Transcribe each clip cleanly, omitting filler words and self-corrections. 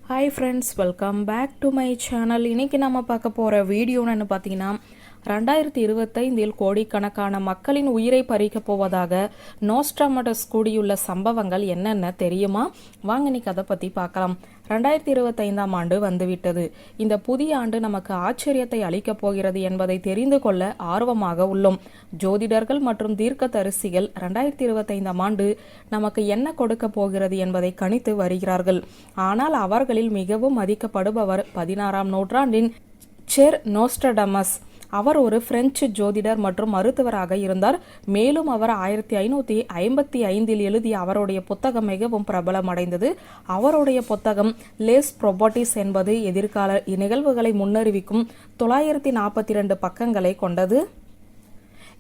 Hi friends, welcome back to my channel. இன்றைக்கி நம்ம பார்க்க போகிற வீடியோன்னு பார்த்தீங்கன்னா 2025 கோடிக்கணக்கான மக்களின் உயிரை பறிக்கப் போவதாக நோஸ்ட்ராமடஸ் கூடியுள்ள சம்பவங்கள் என்னென்ன தெரியுமா? வாங்க இன்னைக்கு அதை பற்றி பார்க்கலாம். 2025 வந்துவிட்டது. இந்த புதிய ஆண்டு நமக்கு ஆச்சரியத்தை அளிக்கப் போகிறது என்பதை தெரிந்து கொள்ள ஆர்வமாக உள்ளோம். ஜோதிடர்கள் மற்றும் தீர்க்க தரிசிகள் 2025 நமக்கு என்ன கொடுக்க போகிறது என்பதை கணித்து வருகிறார்கள். ஆனால் அவர்களில் மிகவும் மதிக்கப்படுபவர் 16ஆம் நூற்றாண்டின் செர் நோஸ்ட்ரடமஸ். அவர் ஒரு பிரெஞ்சு ஜோதிடர் மற்றும் மருத்துவராக இருந்தார். மேலும் அவர் 1555 எழுதிய அவருடைய புத்தகம் மிகவும் பிரபலமடைந்தது. அவருடைய புத்தகம் லேஸ் ப்ரொபோட்டிஸ் என்பது எதிர்கால நிகழ்வுகளை முன்னறிவிக்கும் 942 பக்கங்களை கொண்டது.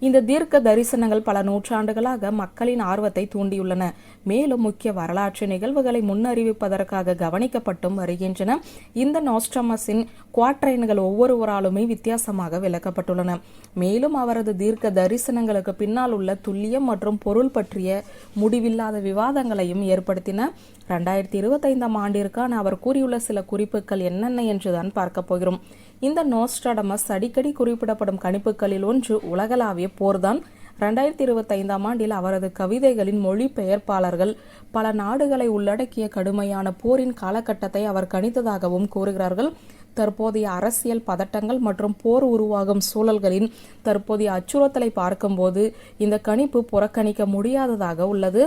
இந்த தீர்க்க தரிசனங்கள் பல நூற்றாண்டுகளாக மக்களின் ஆர்வத்தை தூண்டியுள்ளன. மேலும் முக்கிய வரலாற்று நிகழ்வுகளை முன்னறிவிப்பதற்காக கவனிக்கப்பட்டும் வருகின்றன. இந்த நோஸ்ட்ராமஸின் குவாட்ரைன்கள் ஒவ்வொருவராலுமே வித்தியாசமாக விளக்கப்பட்டுள்ளன. மேலும் அவரது தீர்க்க தரிசனங்களுக்கு பின்னால் உள்ள துல்லியம் மற்றும் பொருள் பற்றிய முடிவில்லாத விவாதங்களையும் ஏற்படுத்தின. 2025 அவர் கூறியுள்ள சில குறிப்புகள் என்னென்ன என்றுதான் பார்க்க போகிறோம். இந்த நோஸ்ட்ராடமஸ் அடிக்கடி குறிப்பிடப்படும் கணிப்புகளில் ஒன்று உலகளாவிய போர்தான். 2025 அவரது கவிதைகளின் மொழிபெயர்ப்பாளர்கள் பல நாடுகளை உள்ளடக்கிய கடுமையான போரின் காலகட்டத்தை அவர் கணித்ததாகவும் கூறுகிறார்கள். தற்போதைய அரசியல் பதட்டங்கள் மற்றும் போர் உருவாகும் சூழல்களின் தற்போதைய அச்சுறுத்தலை பார்க்கும்போது இந்த கணிப்பு புறக்கணிக்க முடியாததாக உள்ளது.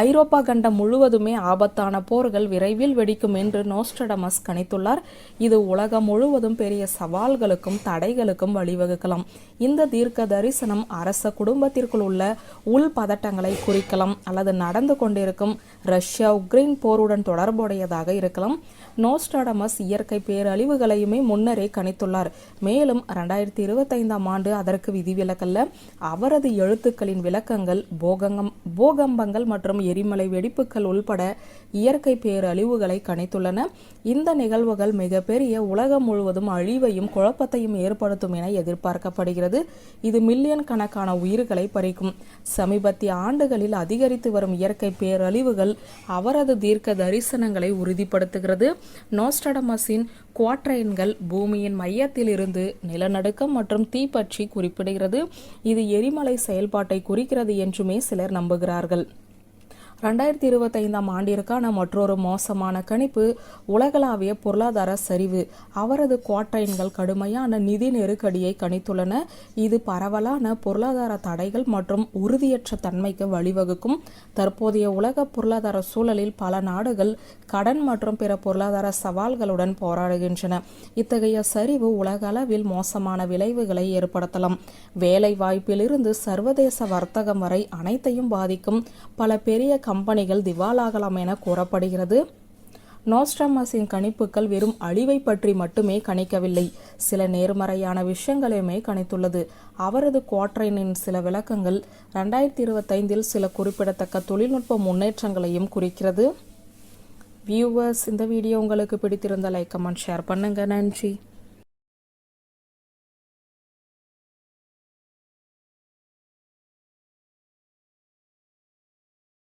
ஐரோப்பா கண்டம் முழுவதுமே ஆபத்தான போர்கள் விரைவில் வெடிக்கும் என்று நோஸ்ட்ராடமஸ் கணித்துள்ளார். இது உலகம் முழுவதும் பெரிய சவால்களுக்கும் தடைகளுக்கும் வழிவகுக்கலாம். இந்த தீர்க்க தரிசனம் அரச குடும்பத்திற்குள் உள்ள உள் பதட்டங்களை குறிக்கலாம் அல்லது நடந்து கொண்டிருக்கும் ரஷ்யா உக்ரைன் போருடன் தொடர்புடையதாக இருக்கலாம். நோஸ்ட்ராடமஸ் இயற்கை பேரழிவுகளையுமே முன்னரே கணித்துள்ளார். மேலும் 2025 அதற்கு விதிவிலக்கல்ல. அவரது எழுத்துக்களின் விளக்கங்கள் பூகம்பங்கள் மற்றும் எரிமலை வெடிப்புகள் உள்பட இயற்கை பேரழிவுகளை கணித்துள்ளன. இந்த நிகழ்வுகள் மிகப்பெரிய உலகம் முழுவதும் அழிவையும் குழப்பத்தையும் ஏற்படுத்தும் என எதிர்பார்க்கப்படுகிறது. இது மில்லியன் கணக்கான உயிர்களை பறிக்கும். சமீபத்திய ஆண்டுகளில் அதிகரித்து வரும் இயற்கை பேரழிவுகள் அவரது தீர்க்க தரிசனங்களை உறுதிப்படுத்துகிறது. நோஸ்ட்ராடமஸின் குவாட்ரைன்கள் பூமியின் மையத்தில் இருந்து நிலநடுக்கம் மற்றும் தீ பற்றி குறிப்பிடுகிறது. இது எரிமலை செயல்பாட்டை குறிக்கிறது என்றுமே சிலர் நம்புகிறார்கள். 2025 மற்றொரு மோசமான கணிப்பு உலகளாவிய பொருளாதார சரிவு. அவரது குவாட்ரைன்கள் கடுமையான நிதி நெருக்கடியை கணித்துள்ளன. இது பரவலான பொருளாதார தடைகள் மற்றும் உறுதியற்ற தன்மைக்கு வழிவகுக்கும். தற்போதைய உலக பொருளாதார சூழலில் பல நாடுகள் கடன் மற்றும் பிற பொருளாதார சவால்களுடன் போராடுகின்றன. இத்தகைய சரிவு உலக அளவில் மோசமான விளைவுகளை ஏற்படுத்தலாம். வேலை வாய்ப்பிலிருந்து சர்வதேச வர்த்தகம் வரை அனைத்தையும் பாதிக்கும். பல பெரிய கம்பெனிகள் திவாலாகலாம் என கூறப்படுகிறது. நோஸ்ட்ராமஸின் கணிப்புகள் வெறும் அழிவை பற்றி மட்டுமே கணிக்கவில்லை, சில நேர்மறையான விஷயங்களையுமே கணித்துள்ளது. அவரது குவாட்ரைனின் சில விளக்கங்கள் 2025 சில குறிப்பிடத்தக்க தொழில்நுட்ப முன்னேற்றங்களையும் குறிக்கிறது. வியூவர்ஸ், இந்த வீடியோ உங்களுக்கு பிடித்திருந்த லைக், கமெண்ட், ஷேர் பண்ணுங்க. நன்றி.